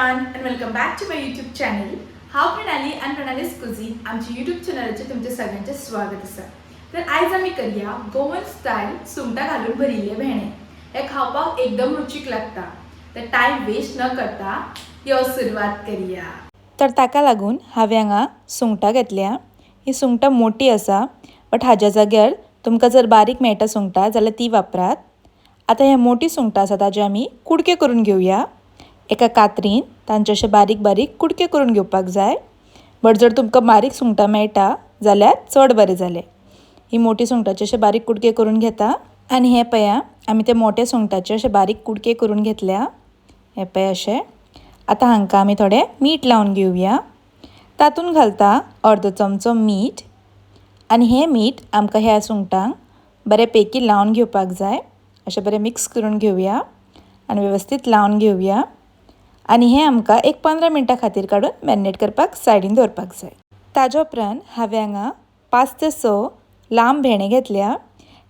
everyone and welcome back to my YouTube channel. हांव प्रणाली and Pranali's Cuisine आमच्या YouTube चॅनलाचेर तुमचे सगळ्यांचे स्वागत आसा. तर आयज आमी करया गोवन स्टाईल सुंगटां घालून भरिल्ले भेणे. हे खावपाक एकदम रुचीक लागता. तर टाइम वेस्ट न करता यो सुरवात करया. तर ताका लागून हांवें हांगा सुंगटां घेतल्या. ही सुंगटां मोठी आसा बट हाज्या जाग्यार तुमकां जर बारीक मेळटा सुंगटां जाल्यार ती वापरात. आतां हे मोठी सुंगटां आसा ताजे आमी कुडके करून घेवया. एका कातरीन तांचे अशे बारीक बारीक कुडके करून घेवपाक जाय. बट जर तुमकां बारीक सुंगटां मेळटा जाल्यार चड बरें जालें. ही मोठी सुंगटाचे अशे बारीक कुडके करून घेता आनी हे पया आमी ते मोठे सुंगटाचे अशे बारीक कुडके करून घेतल्या. हे पय अशे. आतां हांकां आमी थोडे मीठ लावन घेवया. तातूंत घालता अर्दो चमचो मीठ आनी हे मीठ आमकां ह्या सुंगटांक बरे पैकी लावन घेवपाक जाय. अशें बरें मिक्स करून घेवया आनी वेवस्थीत लावन घेवया. आनी हे आमकां एक 15 मिनटां खातीर काडून मॅरिनेट करपाक सायडीन दवरपाक जाय. ताजे उपरांत हांवें हांगा 5 ते 6 लांब भेणे घेतल्या.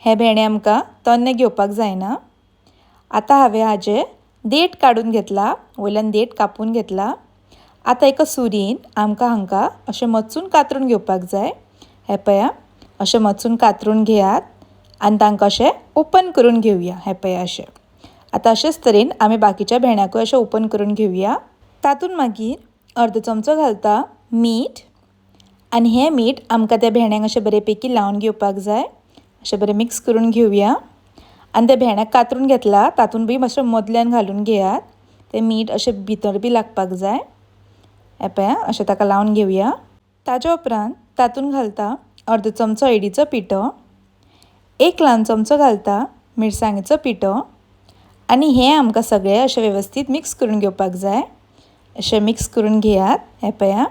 हे भेणे आमकां तन्ने घेवपाक जायना. आतां हांवें हाजे देठ काडून घेतला, वयल्यान देठ कापून घेतला. आतां एका सुरयेन आमकां हांकां अशें मचून कातरून घेवपाक जाय. हे पया अशें मचून कातरून घेयात आनी तांकां अशें ओपन करून घेवया. हे पया अशें. आतां अशेंच तरेन आमी बाकीच्या भेण्याकूय अशें ओपन करून घेवया. तातूंत मागीर अर्दो चमचो घालता मीठ आनी हें मीठ आमकां त्या भेण्याक अशें बरे पैकी लावन घेवपाक जाय. अशें बरें मिक्स करून घेवया आनी त्या भेण्याक कातरून घेतला तातूंत बी मातशें मदल्यान घालून घेयात. तें मीठ अशें भितर बी लागपाक जाय. हे पया अशें ताका लावन घेवया. ताजे उपरांत तातूंत घालता अर्दो चमचो हळदीचो पिठो, एक ल्हान चमचो घालता मिरसांगेचो पिठो आनी हें आमकां सगळें अशें वेवस्थीत मिक्स करून घेवपाक जाय. अशें मिक्स करून घेयात. हे पया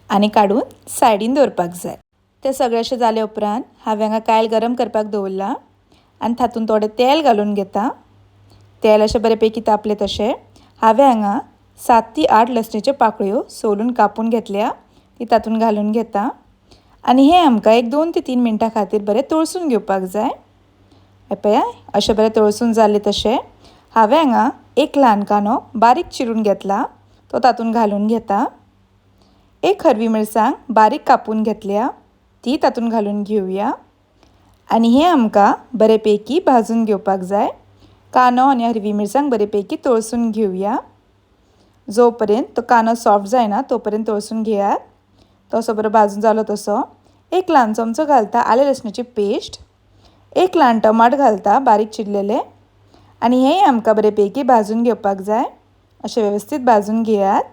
आनी काडून सायडीन दवरपाक जाय. तें सगळें अशें जाले उपरांत हांवें हांगा कायल गरम करपाक दवरला आनी तातूंत थोडें तेल घालून घेता. तेल अशें बरे पैकी तापलें तशें हांवें हांगा 7 ते 8 लसणीच्यो पाकळ्यो सोलून कापून घेतल्या. ती तातूंत घालून घेता आनी हें आमकां एक 2 ते 3 मिनटां खातीर बरें तळसून घेवपाक जाय. हे पया अशें बरें तळसून जालें तशें हांवें हांगा एक ल्हान कांदो बारीक चिरून घेतला. तो तातूंत घालून घेता. एक हरवी मिरसांग बारीक कापून घेतल्या. ती तातूंत घालून घेवया आनी हें आमकां बरे पैकी भाजून घेवपाक जाय. कांदो आनी हरवी मिरसांग बरे पैकी तळसून घेवया. जो पर्यंत तो कांदो सॉफ्ट जायना तो पर्यंत तळसून घेयात. तो असो बरो भाजून जालो तसो एक ल्हान चमचो घालता आले लसणाची पेस्ट, एक ल्हान टमाट घालता बारीक चिरलेले आनी हें आमकां बरे पैकी भाजून घेवपाक जाय. अशें वेवस्थीत भाजून घेयात.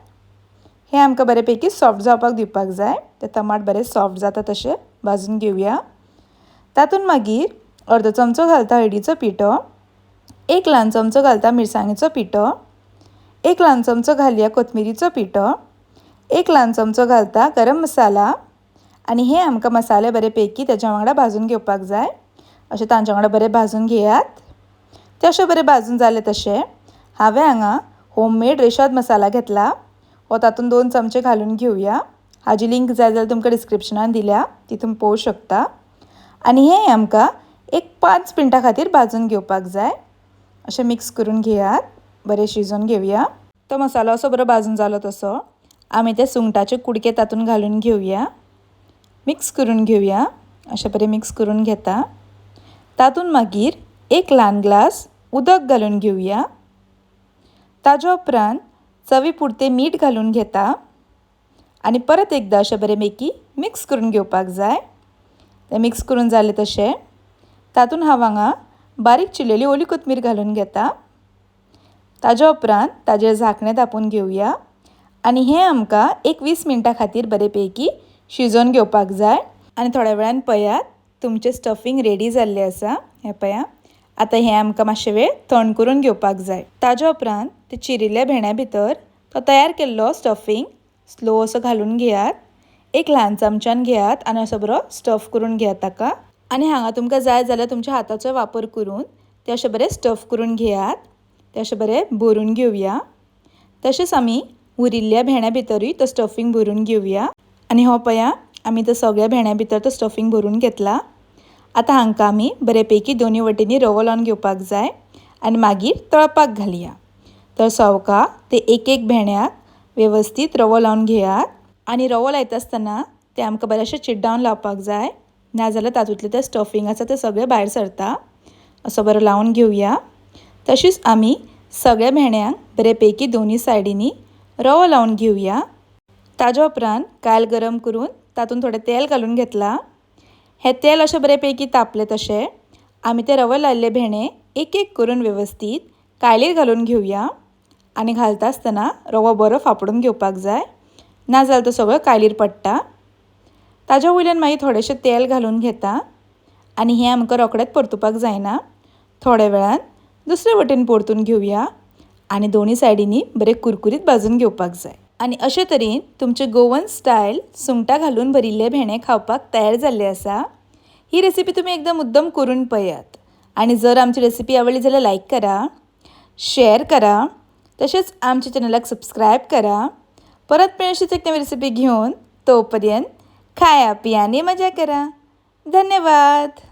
हें आमकां बरे पैकी सॉफ्ट जावपाक दिवपाक जाय. ते टमाट बरें सॉफ्ट जाता तशें भाजून घेवया. तातूंत मागीर अर्दो चमचो घालता हळदीचो पिठो, एक ल्हान चमचो घालता मिरसांगेचो पिठो, एक ल्हान चमचो घालया कोथमिरीचो पिठो, एक ल्हान चमचो घालता गरम मसाला आनी हे आमकां मसाले बरे पैकी तेच्या वांगडा भाजून घेवपाक जाय. अशें तांच्या वांगडा बरें भाजून घेयात. ते अशें बरें भाजून जालें तशें हांवें हांगा होममेड रेशाद मसाला घेतला. हो तातूंत 2 चमचे घालून घेवया. हाजी लिंक जाय जाल्यार तुमकां डिस्क्रिप्शनान दिल्या, तितून पळोवंक शकता. आनी हें आमकां एक 5 मिनटां खातीर भाजून घेवपाक जाय. अशें मिक्स करून घेयात. बरें शिजोवन घेवया. तो मसालो असो बरो भाजून जालो तसो आमी ते सुंगटाचे कुडके तातूंत घालून घेवया. मिक्स करून घेवया. अशें बरें मिक्स करून घेता. तातूंत मागीर एक ल्हान ग्लास उदक घालून घेवया. ताज्या उपरांत चवी पुरतें मीठ घालून घेता आनी परत एकदां अशें बरें पैकी मिक्स करून घेवपाक जाय. तें मिक्स करून जालें तशें तातूंत हांव हांगा बारीक चिरलेली ओली कोथमीर घालून घेता. ताज्या उपरांत ताजेर झांकणें धापून घेवया आनी हें आमकां एक 20 मिनटां खातीर बरे पैकी शिजोवन घेवपाक जाय. आनी थोड्या वेळान पळयात तुमचें स्टफींग रेडी जाल्लें आसा. हें पया. आतां हें आमकां मातशें वेळ थंड करून घेवपाक जाय. ताज्या उपरांत ते चिरिल्ल्या भेण्या भितर तो तयार केल्लो स्टफींग स्लो असो घालून घेयात. एक ल्हान चमच्यान घेयात आनी असो बरो स्टफ करून घेयात ताका. आनी हांगा तुमकां जाय जाल्यार तुमच्या हाताचो वापर करून ते अशें बरें स्टफ करून घेयात. ते अशें बरें भरून घेवया. तशेंच आमी उरिल्ल्या भेण्या भितरूय तो स्टफींग भरून घेवया. आनी हो पया आमी तो सगळ्या भेण्या भितर तो स्टफींग भरून घेतला. आतां हांकां आमी बरे पैकी दोनी वटेनी रवो लावन घेवपाक जाय आनी मागीर तळपाक घालया. तर सवका ते एक भेण्याक वेवस्थीत रवो लावन घेयात आनी रवो लायता आसतना ते आमकां बरेंशें चिड्डावन लावपाक जाय, नाजाल्यार तातूंतलें तें स्टफींग आसा तें सगळें भायर सरता. असो बरो लावन घेवया. तशीच आमी सगळ्या भेंड्यांक बरे पैकी दोनी सायडींनी रवो लावन घेवया. ताज्या उपरांत कायल गरम करून तातूंत थोडें तेल घालून घेतलां. हें तेल अशें बरे पैकी तापलें तशें आमी ते रवो लायिल्ले भेंडे एक एक करून वेवस्थीत कायलीर घालून घेवया आनी घालता आसतना रवो बरो फापडून घेवपाक जाय, नाजाल्यार तो सगळो कायलीर पडटा. ताज्या वयल्यान मागीर थोडेंशें तेल घालून घेता आनी हें आमकां रोखडेंच परतुपाक जायना. थोड्या वेळान दुसरे वटेन परतून घेवया आनी दोनी सायडींनी बरें कुरकुरीत भाजून घेवपाक जाय. आनी अशे तरेन तुमचे गोवन स्टायल सुंगटां घालून भरिल्ले भेंडे खावपाक तयार जाल्ले आसा. ही रेसिपी तुमी एकदां मुद्दम करून पळयात. आनी जर आमची रेसिपी आवडली जाल्यार लायक करा, शेअर करा, तशेंच आमच्या चॅनलाक सबस्क्रायब करा. परत मेळ अशीच एक नवी रेसिपी घेवन तोपर्यंत खाया पिया आनी मजा करा. धन्यवाद.